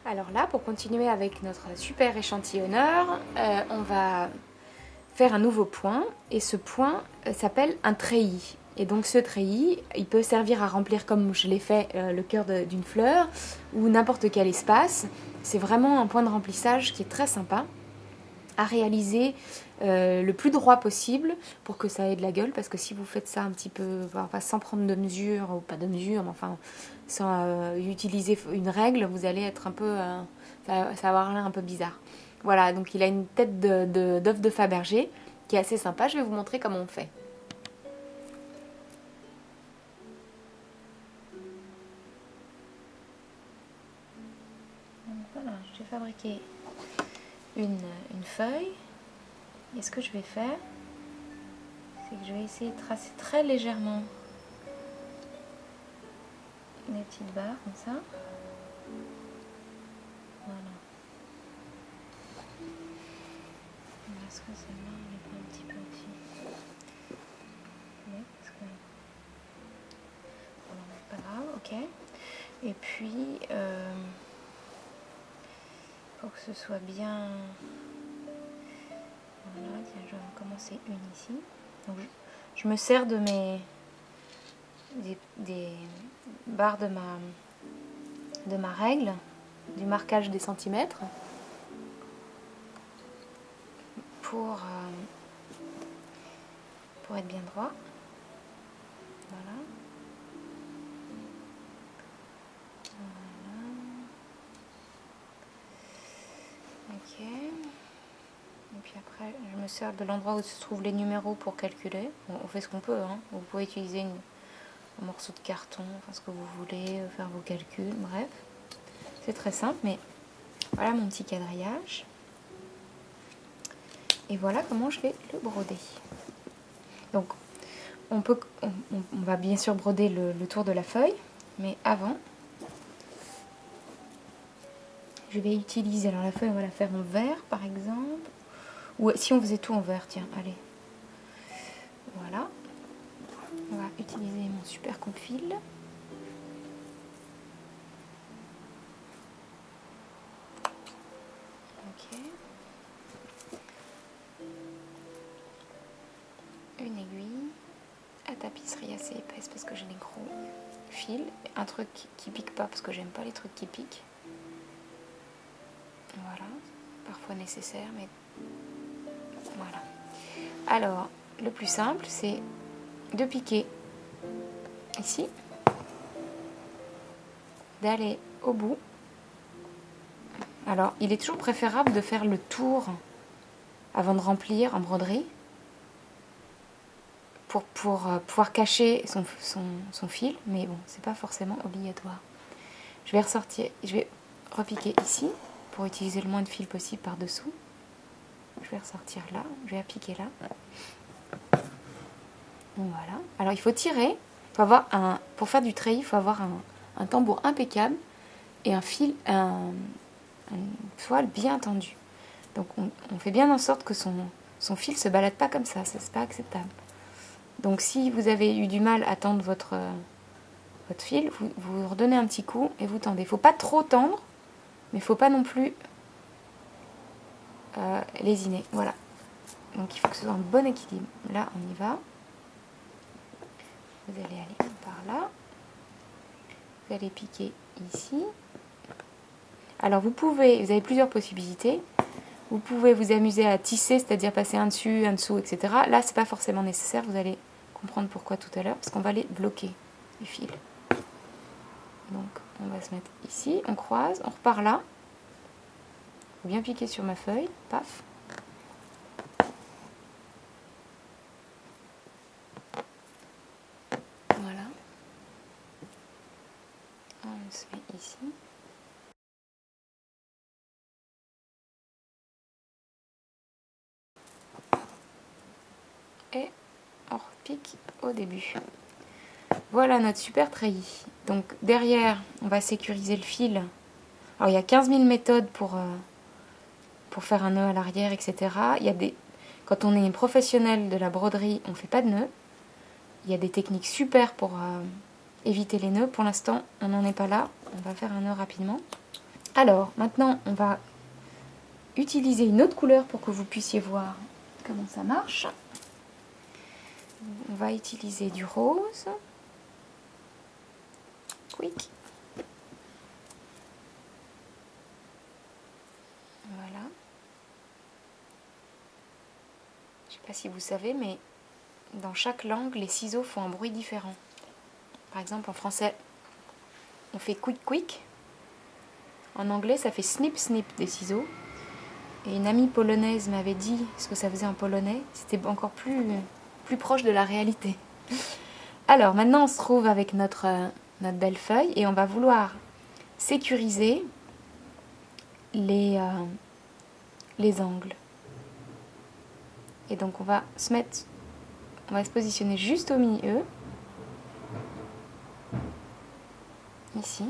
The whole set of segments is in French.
Alors là, pour continuer avec notre super échantillonneur, on va faire un nouveau point et ce point s'appelle un treillis. Et donc ce treillis, il peut servir à remplir, comme je l'ai fait, le cœur d'une fleur ou n'importe quel espace. C'est vraiment un point de remplissage qui est très sympa à réaliser le plus droit possible pour que ça ait de la gueule, parce que si vous faites ça un petit peu, enfin, sans prendre de mesure, ou pas de mesure, mais enfin sans utiliser une règle, vous allez être un peu, ça va avoir l'air un peu bizarre. Voilà, donc il a une tête d'œuf de Fabergé qui est assez sympa. Je vais vous montrer comment on fait. Donc voilà, j'ai fabriqué une feuille. Et ce que je vais faire, c'est que je vais essayer de tracer très légèrement des petites barres comme ça. Voilà. Est-ce que celle-là, elle n'est pas un petit peu au-dessus? Oui, parce que... Voilà, pas grave, ok. Et puis, pour que ce soit bien... Voilà, tiens, je vais en commencer une ici. Donc, je me sers de des barres de ma règle, du marquage des centimètres, pour être bien droit. Voilà. Ok. Et puis après, je me sers de l'endroit où se trouvent les numéros pour calculer. Bon, on fait ce qu'on peut, hein. Vous pouvez utiliser un morceau de carton, enfin ce que vous voulez, faire vos calculs, bref. C'est très simple, mais voilà mon petit quadrillage. Et voilà comment je vais le broder. Donc, on va bien sûr broder le tour de la feuille, mais avant, je vais utiliser, alors la feuille, on va la faire en vert par exemple, ou si on faisait tout en vert, tiens, allez. Voilà. On va utiliser mon super coupe-fil. Ok. Une aiguille à tapisserie assez épaisse parce que j'ai des gros fils. Un truc qui pique pas parce que j'aime pas les trucs qui piquent. Voilà. Parfois nécessaire, mais voilà. Alors, le plus simple, c'est de piquer ici, d'aller au bout. Alors, il est toujours préférable de faire le tour avant de remplir en broderie pour pouvoir cacher son fil, mais bon, c'est pas forcément obligatoire. Je vais repiquer ici pour utiliser le moins de fil possible par-dessous. Je vais ressortir là, je vais appliquer là. Donc voilà. Alors il faut tirer, pour faire du treillis, il faut avoir un tambour impeccable et une toile bien tendue. Donc on fait bien en sorte que son fil ne se balade pas comme ça, c'est pas acceptable. Donc si vous avez eu du mal à tendre votre fil, vous redonnez un petit coup et vous tendez. Il ne faut pas trop tendre, mais il ne faut pas non plus lésiner. Voilà. Donc il faut que ce soit un bon équilibre. Là, on y va. Vous allez aller par là. Vous allez piquer ici. Alors vous avez plusieurs possibilités. Vous pouvez vous amuser à tisser, c'est-à-dire passer un dessus, un dessous, etc. Là, c'est pas forcément nécessaire. Vous allez comprendre pourquoi tout à l'heure, parce qu'on va les bloquer, les fils. Donc, on va se mettre ici, on croise, on repart là. Il faut bien piquer sur ma feuille, paf. Voilà. On se met ici. Et on repique au début. Voilà notre super treillis. Donc derrière, on va sécuriser le fil. Alors il y a 15 000 méthodes pour faire un nœud à l'arrière, etc. Quand on est professionnel de la broderie, on ne fait pas de nœud. Il y a des techniques super pour éviter les nœuds. Pour l'instant, on n'en est pas là. On va faire un nœud rapidement. Alors, maintenant, on va utiliser une autre couleur pour que vous puissiez voir comment ça marche. On va utiliser du rose. Quick. Voilà. Je ne sais pas si vous savez, mais dans chaque langue, les ciseaux font un bruit différent. Par exemple, en français, on fait quick quick. En anglais, ça fait snip snip des ciseaux. Et une amie polonaise m'avait dit ce que ça faisait en polonais. C'était encore plus proche de la réalité. Alors, maintenant, on se trouve avec notre belle feuille et on va vouloir sécuriser les angles. Et donc, on va se positionner juste au milieu. Ici.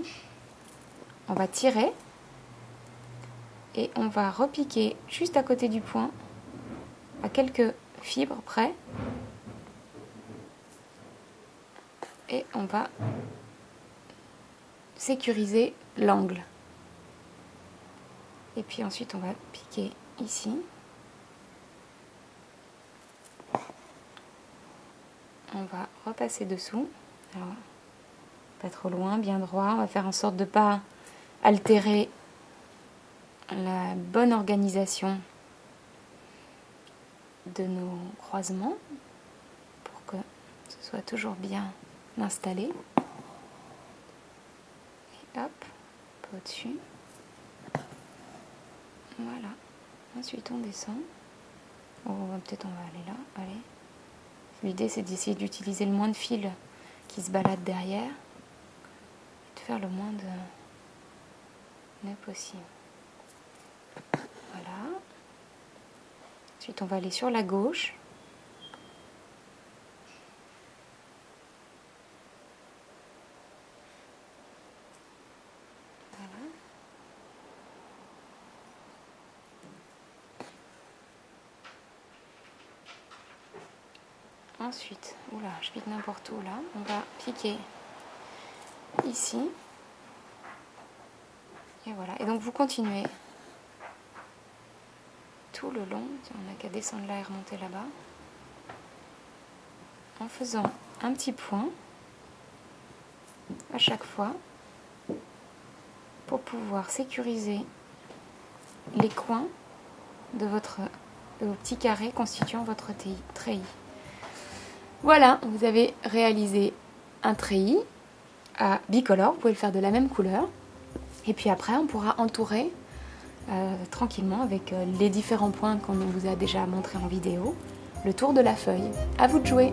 On va tirer. Et on va repiquer juste à côté du point, à quelques fibres près. Et on va sécuriser l'angle. Et puis ensuite, on va piquer ici. On va repasser dessous. Alors, pas trop loin, bien droit. On va faire en sorte de ne pas altérer la bonne organisation de nos croisements pour que ce soit toujours bien installé. Et hop, un peu au-dessus. Voilà. Ensuite, on descend. Peut-être on va aller là. Allez. L'idée, c'est d'essayer d'utiliser le moins de fils qui se baladent derrière et de faire le moins de nœuds possible. Voilà. Ensuite, on va aller sur la gauche. Voilà. Ensuite, oula, je pique n'importe où là. On va piquer ici. Et voilà. Et donc, vous continuez tout le long. On n'a qu'à descendre là et remonter là-bas. En faisant un petit point à chaque fois pour pouvoir sécuriser les coins de vos petits carrés constituant votre treillis. Voilà, vous avez réalisé un treillis à bicolore. Vous pouvez le faire de la même couleur. Et puis après, on pourra entourer tranquillement avec les différents points qu'on vous a déjà montrés en vidéo, le tour de la feuille. À vous de jouer!